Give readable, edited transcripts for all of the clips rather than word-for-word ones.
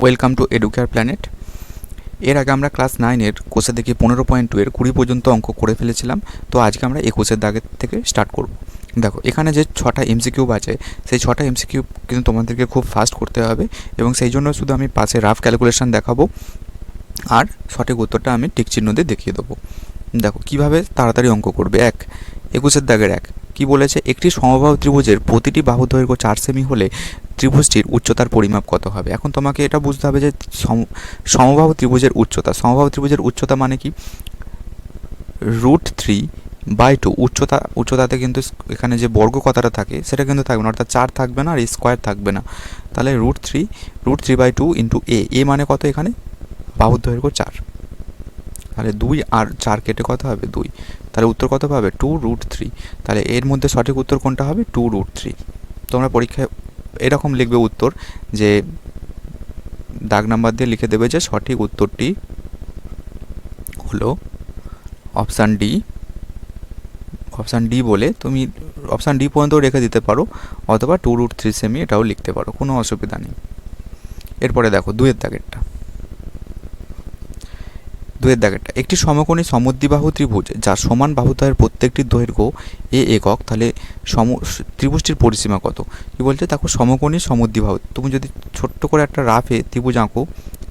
Welcome to educare planet. এর আগে আমরা ক্লাস 9-এর কোষে দেখি 15.2-এর 20 পর্যন্ত অঙ্ক করে ফেলেছিলাম। তো আজকে আমরা 21-এর দাগের থেকে স্টার্ট করব। দেখো এখানে যে 6টা এমসিকিউ আছে, সেই 6টা এমসিকিউ কিন্তু তোমাদেরকে খুব ফাস্ট করতে হবে, এবং সেই জন্য শুধু আমি পাশে রাফ ক্যালকুলেশন দেখাবো আর সঠিক উত্তরটা আমি টিক চিহ্ন দিয়ে দেখিয়ে দেবো। দেখো কিভাবে তাড়াতাড়ি অঙ্ক করবে। 21-এর দাগের কি বলেছে, একটি সমবাহু ত্রিভুজের প্রতিটি বাহু দৈর্ঘ্য 4 সেমি হলে ত্রিভুজটির উচ্চতার পরিমাপ কত হবে। এখন তোমাকে এটা বুঝতে হবে যে সমবাহু ত্রিভুজের উচ্চতা মানে কি, √3/2 উচ্চতাতে কিন্তু এখানে যে বর্গ কথাটা থাকে সেটা কিন্তু থাকবে না, অর্থাৎ 4 থাকবে না আর স্কোয়ার থাকবে না। তাহলে √3/2 ইন্টু এ মানে কত, এখানে বাহুর দৈর্ঘ্য 4, তাহলে 2 আর 4 কেটে কত হবে 2, তাহলে উত্তর কত পাবে 2√3। তাহলে এর মধ্যে সঠিক উত্তর কোনটা হবে 2√3। তোমরা পরীক্ষায় এরকম লিখবে উত্তর, যে দাগ নাম্বার দিয়ে লিখে দেবে যে সঠিক উত্তরটি হলো অপশান ডি বলে তুমি অপশান ডি পর্যন্ত রেখে দিতে পারো, অথবা 2√3 সেমি এটাও লিখতে পারো, কোনো অসুবিধা নেই। এরপরে দেখো 2-এর দাগেরটা। একটি সমকোণী সমদ্বিবাহু ত্রিভুজ যার সমান বাহুদ্বয়ের প্রত্যেকটির দৈর্ঘ্য এ একক, তাহলে ত্রিভুজটির পরিসীমা কত। কি বলছে, দেখো সমকোণী সমদ্বিবাহু, তুমি যদি ছোট্ট করে একটা রাফে ত্রিভুজ আঁকো,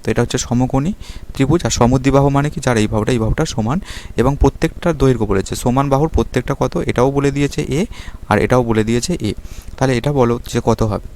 তো এটা হচ্ছে সমকোণী ত্রিভুজ। আর সমদ্বিবাহু মানে কি, যার এই বাহুটা সমান এবং প্রত্যেকটার দৈর্ঘ্য বলেছে, সমান বাহুর প্রত্যেকটা কত, এটাও বলে দিয়েছে এ আর এটাও বলে দিয়েছে এ। তাহলে এটা বলো যে কত হবে,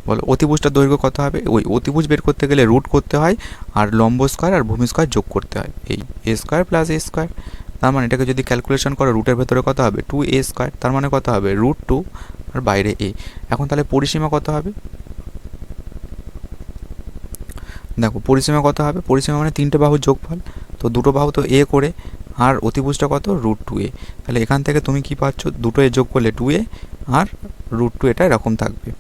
বলো অতিভুজটার দৈর্ঘ্য কত হবে। ওই অতিভুজ বের করতে গেলে রুট করতে হয়, আর লম্ব স্কোয়ার আর ভূমি স্কোয়ার যোগ করতে হয়, এই এ স্কোয়ার প্লাস এ স্কোয়ার। তার মানে এটাকে যদি ক্যালকুলেশন করো, রুটের ভেতরে কত হবে 2a স্কোয়ার, তার মানে কত হবে √2 আর বাইরে এ। এখন তাহলে পরিসীমা কত হবে, দেখো পরিসীমা কত হবে, পরিসীমা মানে 3টে বাহুর যোগফল, তো দুটো বাহু তো এ করে, আর অতিভুজটা কত √2a। তাহলে এখান থেকে তুমি কি পাচ্ছ, দুটো এ যোগ করলে 2a আর √2 এটা এরকম থাকবে।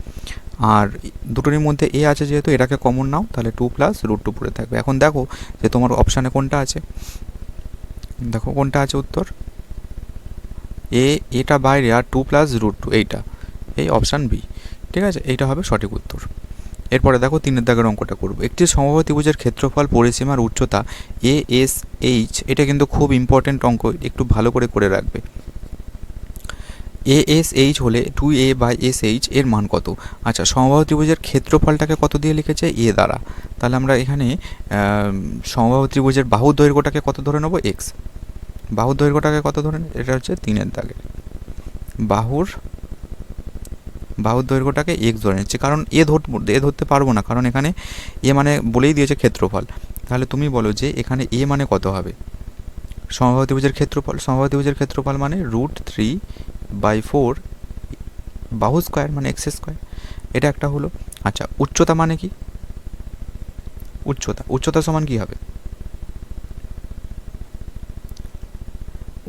আর দুটোর মধ্যে এ আছে যেহেতু, এটাকে কমন নাও, তাহলে 2 + √2 পড়ে থাকবে। এখন দেখো যে তোমার অপশানে কোনটা আছে, দেখো কোনটা আছে উত্তর, এটা বাইরে আর 2 + √2 এইটা, এই অপশান বি। ঠিক আছে, এইটা হবে সঠিক উত্তর। এরপরে দেখো 3-এর দাগের অঙ্কটা করব। একটি সমবাহু ত্রিভুজের ক্ষেত্রফল, পরিসীমার উচ্চতা ASH, এটা কিন্তু খুব ইম্পর্টেন্ট অঙ্ক, একটু ভালো করে রাখবে। ASH হলে 2a/SH এর মান কত। আচ্ছা, সমবাহু ত্রিভুজের ক্ষেত্রফলটাকে কত দিয়ে লিখেছে, এ দ্বারা। তাহলে আমরা এখানে সমবাহু ত্রিভুজের বাহুর দৈর্ঘ্যটাকে কত ধরে নেবো, এক্স। বাহুর দৈর্ঘ্যটাকে কত ধরে, এটা হচ্ছে 3-এর দাগে, বাহুর দৈর্ঘ্যটাকে এক্স ধরে নিচ্ছে, কারণ এ ধরতে পারবো না, কারণ এখানে এ মানে বলেই দিয়েছে ক্ষেত্রফল। তাহলে তুমি বলো যে এখানে এ মানে কত হবে, সমবাহু ত্রিভুজের ক্ষেত্রফল মানে √3/4 বাহু স্কোয়ার মানে এক্স স্কোয়ার, এটা একটা হলো। আচ্ছা, উচ্চতা মানে কি, উচ্চতা সমান কি হবে,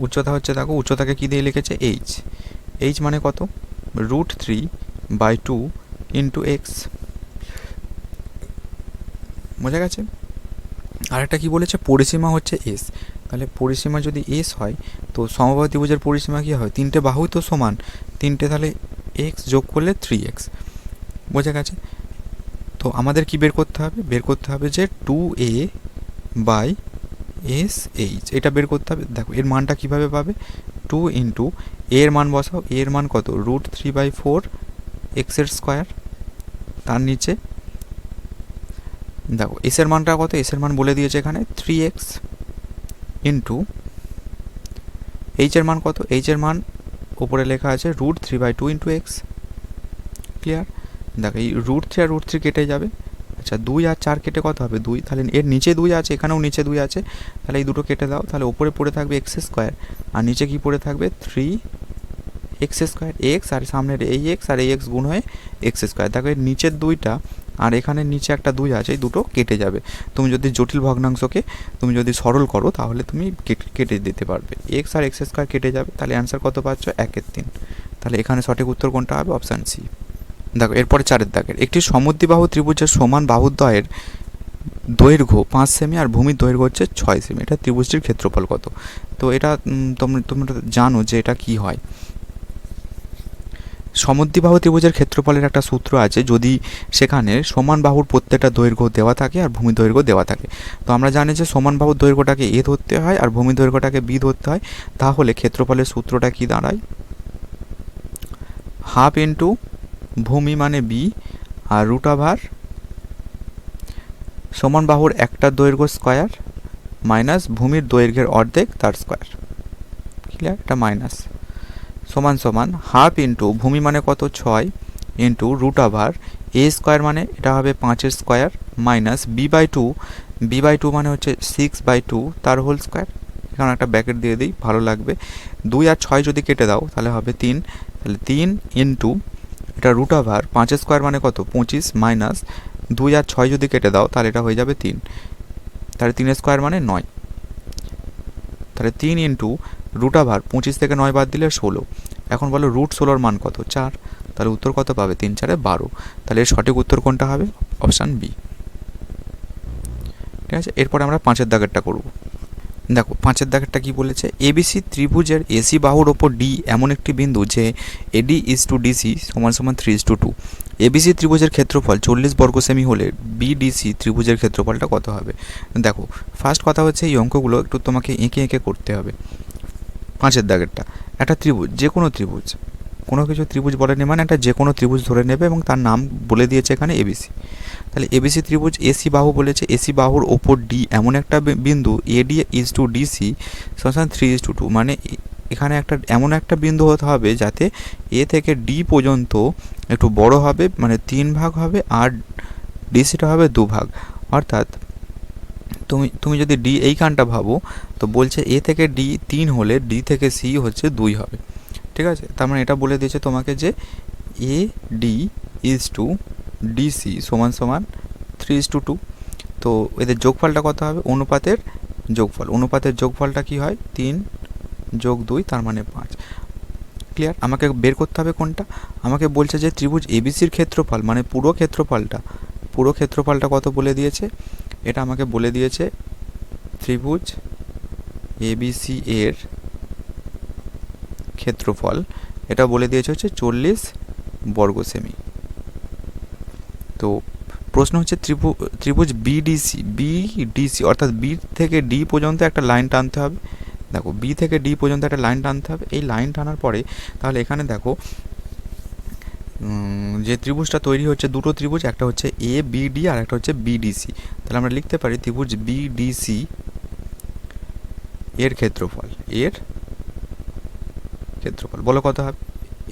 উচ্চতা হচ্ছে, দেখো উচ্চতাকে কি দিয়ে লিখেছে, এইচ মানে কত, √3/2 ইন্টু এক্স। বোঝা গেছে। আরেকটা কি বলেছে, পরিসীমা হচ্ছে এস। তাহলে পরিসীমা যদি এস হয়, তো সমবাহু ত্রিভুজের পরিসীমা কি হয়, 3টে বাহুই তো সমান, 3টে, তাহলে এক্স যোগ করলে 3x। বোঝা গেছে। তো আমাদের কি বের করতে হবে, যে 2a/SH, এটা বের করতে হবে। দেখো এর মানটা কিভাবে পাবে, 2 ইন্টু এর মান বসাও, এর মান কত √3/4 এক্সের স্কোয়ার, তার নিচে দেখো এসের মানটা কত, এসের মান বলে দিয়েছে এখানে 3x, ইন্টু এইচের মান কত, এইচের মান ওপরে লেখা আছে √3/2 ইন্টু এক্স। ক্লিয়ার। দেখো এই √3 আর √3 কেটে যাবে। আচ্ছা, 2 আর 4 কেটে কত হবে 2, তাহলে এর নিচে 2 আছে, এখানেও নিচে 2 আছে, তাহলে এই দুটো কেটে দাও, তাহলে ওপরে পড়ে থাকবে এক্স স্কোয়ার, আর নিচে কি পড়ে থাকবে 3x স্কোয়ার, এক্স আর সামনের এই এক্স আর এই এক্স গুণ হয়ে এক্স স্কোয়ার। দেখো এর নিচের 2টা আর এখানে নিচে একটা 2 আছে, এই দুটো কেটে যাবে। তুমি যদি জটিল ভগ্নাংশকে তুমি যদি সরল করো, তাহলে তুমি কেটে দিতে পারবে, এক্স আর এক্স স্কোয়ার কেটে যাবে, তাহলে অ্যান্সার কত পাচ্ছ 1/3। তাহলে এখানে সঠিক উত্তর কোনটা হবে, অপশান সি। দেখো এরপরে 4-এর দাগের, একটি সমদ্বিবাহু ত্রিভুজের সমান বাহুদ্বয়ের দৈর্ঘ্য 5 সেমি আর ভূমির দৈর্ঘ্য হচ্ছে 6 সেমি, এটা ত্রিভুজটির ক্ষেত্রফল কত। তো এটা তোমরা জানো যে এটা কি হয়, সমদ্বিবাহু ত্রিভুজের ক্ষেত্রফলের একটা সূত্র আছে যদি সেখানে সমান বাহুর প্রত্যেকটা দৈর্ঘ্য দেওয়া থাকে আর ভূমি দৈর্ঘ্য দেওয়া থাকে। তো আমরা জানি যে সমান বাহুর দৈর্ঘ্যটাকে এ ধরতে হয় আর ভূমি দৈর্ঘ্যটাকে বি ধরতে হয়। তাহলে ক্ষেত্রফলের সূত্রটা কি দাঁড়ায়? হাফ ইন্টু ভূমি মানে বি আর রুট ওভার সমান বাহুর একটা দৈর্ঘ্য স্কয়ার মাইনাস ভূমির দৈর্ঘ্যের অর্ধেক তার স্কয়ার। ক্লিয়ার? এটা মাইনাস সমান সমান হাফ ইন্টু ভূমি মানে কত 6 into root over a square মানে এটা হবে 5 square minus b by two মানে হচ্ছে 6/2 তার হোল স্কোয়ার। এখানে একটা ব্র্যাকেট দিয়ে দিই, ভালো লাগবে। 2 আর 6 যদি কেটে দাও তাহলে হবে 3, তাহলে 3 ইন্টু এটা রুট ওভার 5 স্কোয়ার মানে কত 25 মাইনাস 2 আর 6 যদি কেটে দাও তাহলে এটা হয়ে যাবে 3, তাহলে 3 স্কোয়ার মানে 9, তাহলে 3 ইন্টু রুট ওভার 25 থেকে 9 বাদ দিলে 16। এখন বলো রুট 16-র মান কত? 4, তাহলে উত্তর কত পাবে? 3 4 12। তাহলে এর সঠিক উত্তর কোনটা হবে? Option B. ঠিক আছে, এরপরে আমরা 5-এর দাগেরটা করব। দেখো 5-এর দাগেরটা কি বলেছে? এবিসি ত্রিভুজের এসি বাহুর ওপর ডি এমন একটি বিন্দু যে এডি ইজ টু ডিসি সমান সমান 3:2। এবিসি ত্রিভুজের ক্ষেত্রফল 40 বর্গ সেমি হলে বিডিসি ত্রিভুজের ক্ষেত্রফলটা কত হবে? দেখো ফার্স্ট কথা হচ্ছে এই অঙ্কগুলো একটু তোমাকে এঁকে এঁকে করতে হবে। 5-এর দাগেরটা একটা ত্রিভুজ, যে কোনো ত্রিভুজ, কোনো কিছু ত্রিভুজ বলেনি মানে একটা যে কোনো ত্রিভুজ ধরে নেবে এবং তার নাম বলে দিয়েছে এখানে এবিসি। তাহলে এবিসি ত্রিভুজ এসি বাহু বলেছে, এসি বাহুর ওপর ডি এমন একটা বিন্দু এডি ইজ টু ডিসি সমান 3:2, মানে এখানে একটা এমন একটা বিন্দু হতে হবে যাতে এ থেকে ডি পর্যন্ত একটু বড় হবে, মানে 3 ভাগ হবে আর ডিসিটা হবে 2 ভাগ। অর্থাৎ তুমি যদি ডি এইখানটা ভাবো তো বলছে এ থেকে ডি 3 হলে ডি থেকে সি হচ্ছে 2 হবে। ঠিক আছে, তার মানে এটা বলে দিয়েছে তোমাকে যে A D is two DC সমান সমান 3:2। তো এদের যোগফলটা কত হবে? অনুপাতের যোগফলটা কি হয়? 3 যোগ 2 তার মানে 5। ক্লিয়ার? আমাকে বের করতে হবে কোনটা? আমাকে বলছে যে ত্রিভুজ এবিসির ক্ষেত্রফল মানে পুরো ক্ষেত্রফলটা কত বলে দিয়েছে? এটা আমাকে বলে দিয়েছে ত্রিভুজ এবিসি এর ক্ষেত্রফল, এটা বলে দিয়েছে হচ্ছে 40 বর্গ সেমি। তো প্রশ্ন হচ্ছে ত্রিভুজ বিডিসি অর্থাৎ বি থেকে ডি পর্যন্ত একটা লাইন টানতে হবে। দেখো বি থেকে ডি পর্যন্ত একটা লাইন টানতে হবে। এই লাইন টানার পরে তাহলে এখানে দেখো যে ত্রিভুজটা তৈরি হচ্ছে, দুটো ত্রিভুজ, একটা হচ্ছে এ বিডি আর একটা হচ্ছে বিডিসি। তাহলে আমরা লিখতে পারি ত্রিভুজ বিডিসি এর ক্ষেত্রফল বলো কত হবে?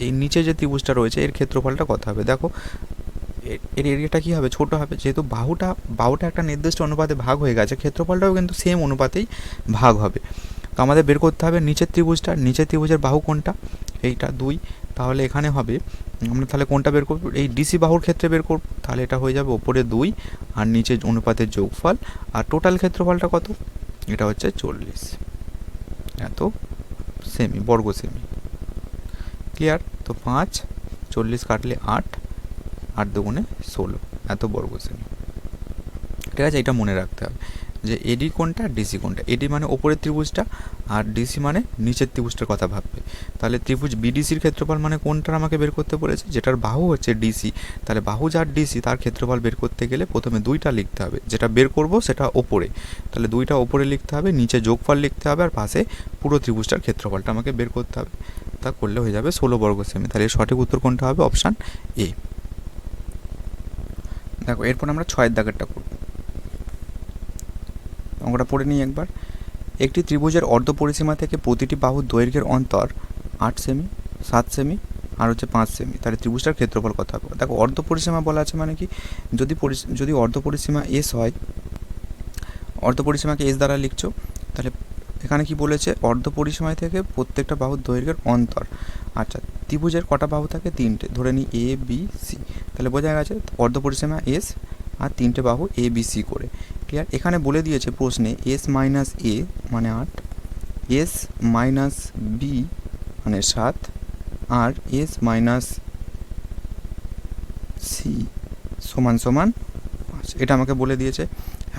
এই নিচে যে ত্রিভুজটা রয়েছে এর ক্ষেত্রফলটা কত হবে? দেখো এর এরিয়াটা কী হবে? ছোটো হবে, যেহেতু বাহুটা একটা নির্দিষ্ট অনুপাতে ভাগ হয়ে গেছে, ক্ষেত্রফলটাও কিন্তু সেম অনুপাতেই ভাগ হবে। তো আমাদের বের করতে হবে নিচের ত্রিভুজের বাহু কোনটা? এইটা 2, তাহলে এখানে হবে আমরা তাহলে কোনটা বের করব? এই ডিসি বাহুর ক্ষেত্রে বের করব। তাহলে এটা হয়ে যাবে ওপরে 2 আর নিচে অনুপাতের যোগফল, আর টোটাল ক্ষেত্রফলটা কত? এটা হচ্ছে 40 এত সেমি, বর্গ সেমি। ক্লিয়ার? তো 5 40 কাটলে 8, 8 দুগুণে 16 এত বর্গ সেমি। ঠিক আছে, এটা মনে রাখতে হবে যে এডি কোনটা ডিসি কোনটা। এডি মানে ওপরের ত্রিভুজটা আর ডিসি মানে নিচের ত্রিভুজটার কথা ভাববে। তাহলে ত্রিভুজ বিডিসির ক্ষেত্রফল মানে কোনটার আমাকে বের করতে বলেছে? যেটার বাহু হচ্ছে ডিসি। তাহলে বাহু যার ডিসি তার ক্ষেত্রফল বের করতে গেলে প্রথমে 2টা লিখতে হবে, যেটা বের করব সেটা ওপরে, তাহলে 2টা ওপরে লিখতে হবে, নিচে যোগফল লিখতে হবে আর পাশে পুরো ত্রিভুজটার ক্ষেত্রফলটা আমাকে বের করতে হবে। তা করলে হয়ে যাবে 16 বর্গ সেমি। তাহলে সঠিক উত্তর কোনটা হবে? Option A. দেখো এরপর আমরা 6-এর দাগেরটা করব। অঙ্কটা পড়ে নিই একবার। একটি ত্রিভুজের অর্ধপরিসীমা থেকে প্রতিটি বাহুর দৈর্ঘ্যের অন্তর 8 সেমি, 7 সেমি আর হচ্ছে 5 সেমি। তাহলে ত্রিভুজটার ক্ষেত্রফল কত হবে? দেখো অর্ধপরিসীমা বলা আছে মানে কি, যদি অর্ধপরিসীমা এস হয়, অর্ধপরিসীমাকে এস দ্বারা লিখছো, তাহলে এখানে কি বলেছে? অর্ধপরিসীমায় থেকে প্রত্যেকটা বাহুর দৈর্ঘ্যের অন্তর। আচ্ছা, ত্রিভুজের কটা বাহু থাকে? 3টে, ধরে নিই এ বি সি। তাহলে বোঝা গেছে অর্ধপরিসীমা এস আর 3টে বাহু এ বি সি করে। ক্লিয়ার? এখানে বলে দিয়েছে প্রশ্নে এস মাইনাস এ মানে 8, এস মাইনাস বি মানে 7 আর এস মাইনাস সি সমান সমান 5, এটা আমাকে বলে দিয়েছে।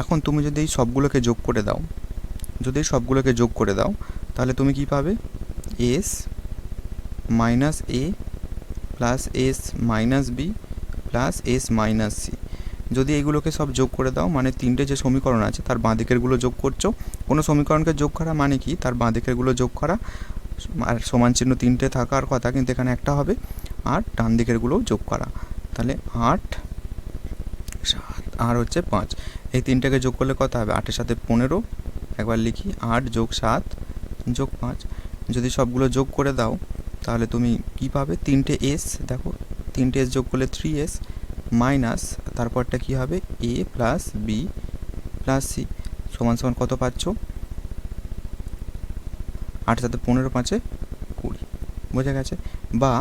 এখন তুমি যদি এই সবগুলোকে যোগ করে দাও তাহলে তুমি কি পাবে? S minus A plus S minus B plus S minus C. যদি এইগুলোকে সব যোগ করে দাও, মানে তিনটে যে সমীকরণ আছে তার বাঁ দিকেরগুলো যোগ করছো। কোনো সমীকরণকে যোগ করা মানে কি, তার বাঁ দিকেরগুলো যোগ করা, আর সমান চিহ্ন তিনটে থাকার কথা কিন্তু এখানে একটা হবে, আর ডান দিকেরগুলোও যোগ করা। তাহলে 8 7 আর হচ্ছে 5, এই তিনটাকে যোগ করলে কত হবে, 8-এর সাথে 15, একবার লিখি 8 যোগ 7 যোগ 5। যদি সবগুলো যোগ করে দাও তাহলে তুমি কি পাবে, তিনটে এস, দেখো তিনটে এস যোগ করলে 3s মাইনাস তারপরটা কি হবে এ প্লাস বি প্লাস সি সমান সমান কত পাচ্ছ, 8 সাথে 15 5-এ 20, বোঝা গেছে। বা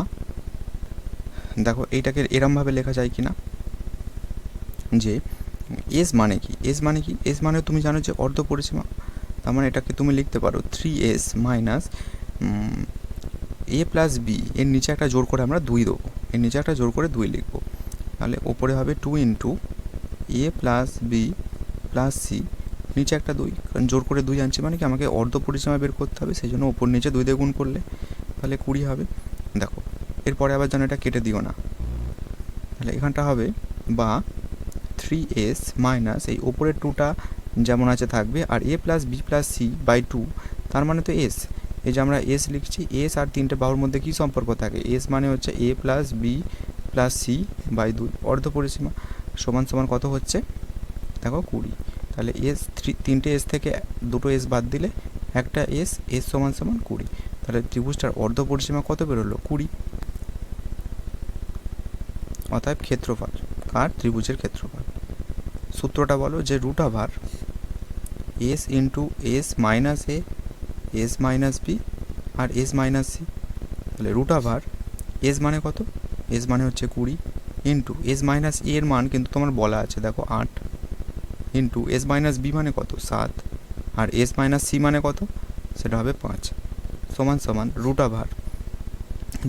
দেখো এইটাকে এরমভাবে লেখা যায় কি না, যে এস মানে কি, এস মানে কি, এস মানে তুমি জানো যে অর্ধ পরিসীমা, তার মানে এটাকে তুমি লিখতে পারো 3s minus A plus B, এর নিচে একটা জোর করে আমরা 2 দেবো, এর নিচে একটা জোর করে 2 লিখবো, তাহলে ওপরে হবে 2 ইন্টু এ প্লাস বি প্লাস সি, নিচে একটা 2, কারণ জোর করে 2 আনছি মানে কি আমাকে অর্ধ পরিসীমা বের করতে হবে, সেই জন্য ওপর নিচে 2 দিয়ে গুণ করলে তাহলে 20 হবে। দেখো এরপরে আবার যেন এটা কেটে দিও না, তাহলে এখানটা হবে বা 3s মাইনাস এই ওপরের 2টা যেমন আছে থাকবে, আর A plus B plus C by 2, তার মানে তো এস, এই যে আমরা এস লিখছি, এস আর তিনটে বাহুর মধ্যে কী সম্পর্ক থাকে, এস মানে হচ্ছে A plus B plus C by 2 অর্ধ পরিসীমা, সমান সমান কত হচ্ছে দেখো 20। তাহলে এস তিনটে এস থেকে দুটো এস বাদ দিলে একটা এস, এস সমান সমান 20, তাহলে ত্রিভুজটার অর্ধ পরিসীমা কত বেরোলো 20। অতএব ক্ষেত্রফল কার, ত্রিভুজের ক্ষেত্রফল। সূত্রটা বলো, যে root over S into S minus A, S minus B আর এস মাইনাস সি, তাহলে রুট ওভার এস মানে কত, এস মানে হচ্ছে 20 ইন্টু এস মাইনাস এ এর মান কিন্তু তোমার বলা আছে দেখো 8, ইন্টু এস মাইনাস বি মানে কত 7, আর এস মাইনাস সি মানে কত সেটা হবে 5, সমান সমান রুট ওভার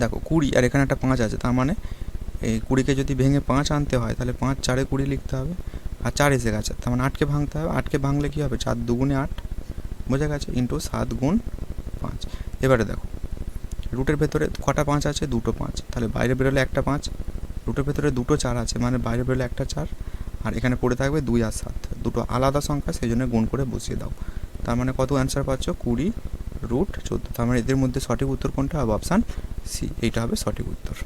দেখো 20 আর এখানে একটা 5 আছে, তার মানে এই 20কে যদি ভেঙে 5 আনতে হয় তাহলে 5 4-এ 20 লিখতে হবে, আর 4 এসে গেছে তার মানে 8কে ভাঙতে হবে, 8কে ভাঙলে কী হবে 4 2 8, বোঝা গেছে, ইন্টু 7 গুণ 5। এবারে দেখো রুটের ভেতরে কটা 5 আছে, দুটো 5, তাহলে বাইরে বেরোলে একটা 5, রুটের ভেতরে দুটো 4 আছে মানে বাইরে বেরোলে একটা 4, আর এখানে পড়ে থাকবে 2 আর 7, দুটো আলাদা সংখ্যা, সেই জন্য গুণ করে বসিয়ে দাও, তার মানে কত অ্যান্সার পাচ্ছ 20 √14, তার মানে এদের মধ্যে সঠিক উত্তর কোনটা হবে, অপশান সি, এইটা হবে সঠিক উত্তর।